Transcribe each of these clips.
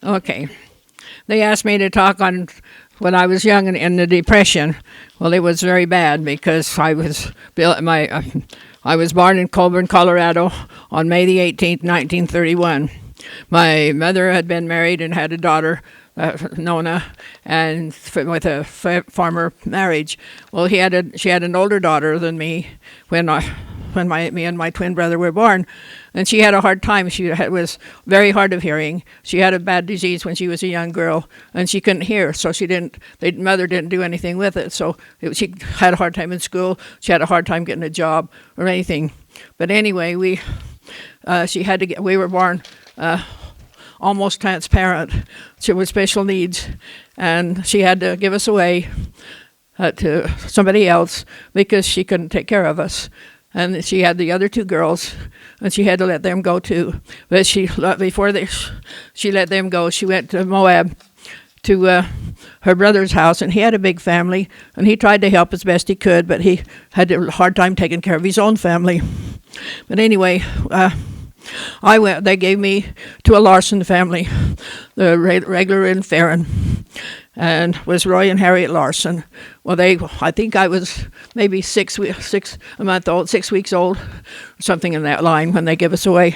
Okay. They asked me to talk on when I was young and in the Depression. Well, it was very bad because I was born in Colburn, Colorado, on May the 18th, 1931. My mother had been married and had a daughter, Nona, and with a farmer marriage. Well, she had an older daughter than me when me and my twin brother were born, and she had a hard time. Was very hard of hearing. She had a bad disease when she was a young girl, and she couldn't hear, so she didn't. The mother didn't do anything with it, so she had a hard time in school. She had a hard time getting a job or anything. But anyway, she had to get. We were born almost transparent. She was special needs, and she had to give us away to somebody else because she couldn't take care of us. And she had the other two girls, and she had to let them go too. But before she let them go, she went to Moab to her brother's house, and he had a big family, and he tried to help as best he could, but he had a hard time taking care of his own family. But anyway, they gave me to a Larson family, the regular in Farron, and was Roy and Harriet Larson. Well, I think I was maybe 6 weeks old, or something in that line when they gave us away.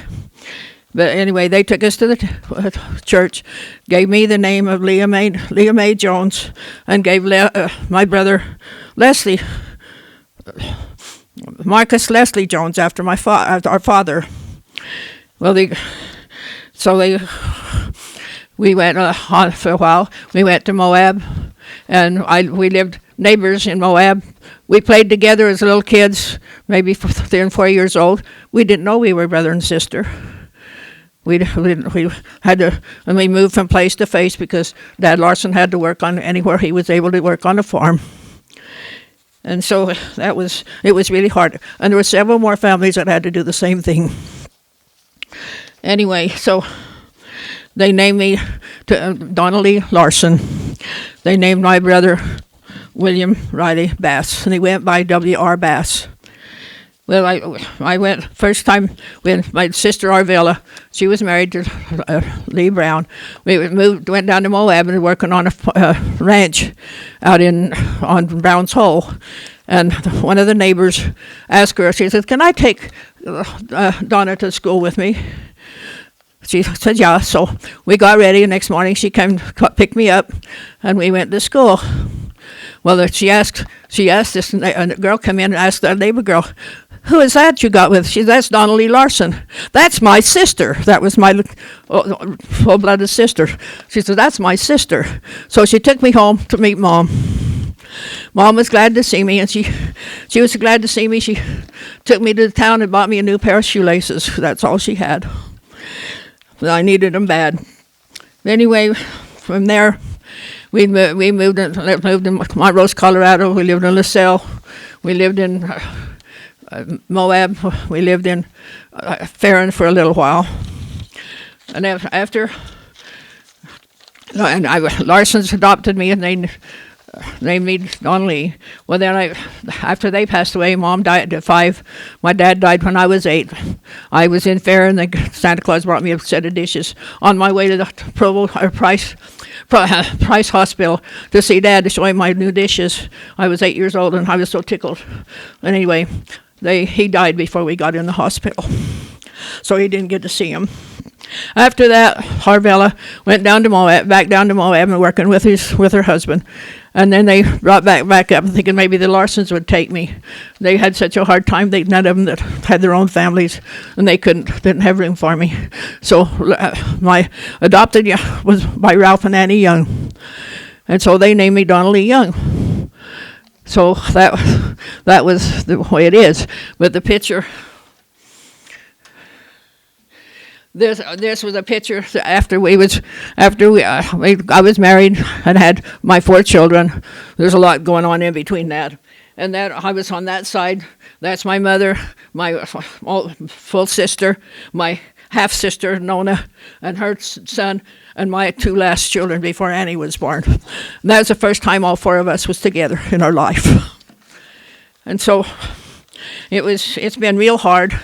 But anyway, they took us to the church, gave me the name of Leah Mae Jones, and gave my brother Leslie, Marcus Leslie Jones, after our father. Well, we went on for a while. We went to Moab, and we lived neighbors in Moab. We played together as little kids, maybe 3 and 4 years old. We didn't know we were brother and sister. We had to, and we moved from place to place because Dad Larson had to work on anywhere he was able to work on a farm. And so it was really hard. And there were several more families that had to do the same thing. Anyway, so they named me to Donnelly Larson. They named my brother William Riley Bass, and he went by W.R. Bass. Well, I went first time with my sister Arvilla. She was married to Lee Brown. We went down to Moab and working on a ranch out on Brown's Hole. And one of the neighbors asked her, she said, "Can I take Donna to school with me?" She said, "Yeah." So we got ready, and next morning she came to pick me up, and we went to school. Well, she asked this, and a girl came in and asked the neighbor girl, "Who is that you got with?" She said, "That's Donnelly Larson." "That's my sister." That was my full-blooded sister. She said, "That's my sister." So she took me home to meet Mom. Mom was glad to see me, and she was glad to see me. She took me to the town and bought me a new pair of shoelaces. That's all she had. But I needed them bad. Anyway, from there, we moved in Montrose, Colorado. We lived in LaSalle. We lived in Moab. We lived in Farron for a little while. And after Larson's adopted me, and they named me Donnelly. Well, then after they passed away, Mom died at 5. My dad died when I was 8. I was in Farron, and Santa Claus brought me a set of dishes on my way to the Price Hospital to see Dad, to show him my new dishes. I was 8 years old, and I was so tickled. Anyway, he died before we got in the hospital, so he didn't get to see him. After that, Harvella went back down to Moab, and working with her husband. And then they brought back up, thinking maybe the Larsons would take me. They had such a hard time. None of them that had their own families, and they didn't have room for me. So my adopted was by Ralph and Annie Young, and so they named me Donnelly Young. So that was the way it is. But the picture. This was a picture after I was married and had my 4 children. There's a lot going on in between that. And that I was on that side. That's my mother, my full sister, my half sister Nona, and her son, and my 2 last children before Annie was born. And that was the first time all 4 of us was together in our life. And so it's been real hard.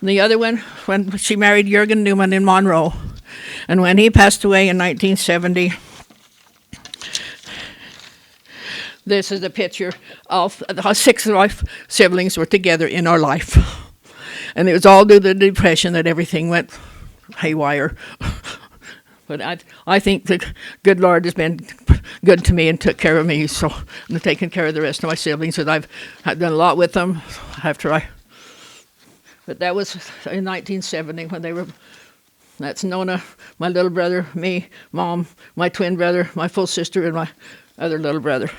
And the other one, when she married Jürgen Newman in Monroe. And when he passed away in 1970, this is a picture of how 6 of my siblings were together in our life. And it was all due to the Depression that everything went haywire. But I think the good Lord has been good to me and took care of me. So I'm taking care of the rest of my siblings. And I've done a lot with them after I. But that was in 1970 when they were. That's Nona, my little brother, me, Mom, my twin brother, my full sister, and my other little brother.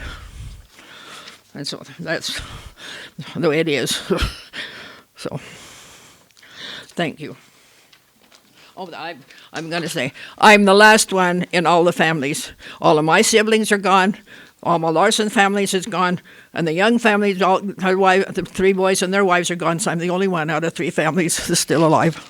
And so that's the way it is. So, thank you. Oh, I'm going to say, I'm the last one in all the families. All of my siblings are gone. All my Larson families is gone. And the Young families, the 3 boys and their wives are gone. So I'm the only one out of 3 families that's still alive.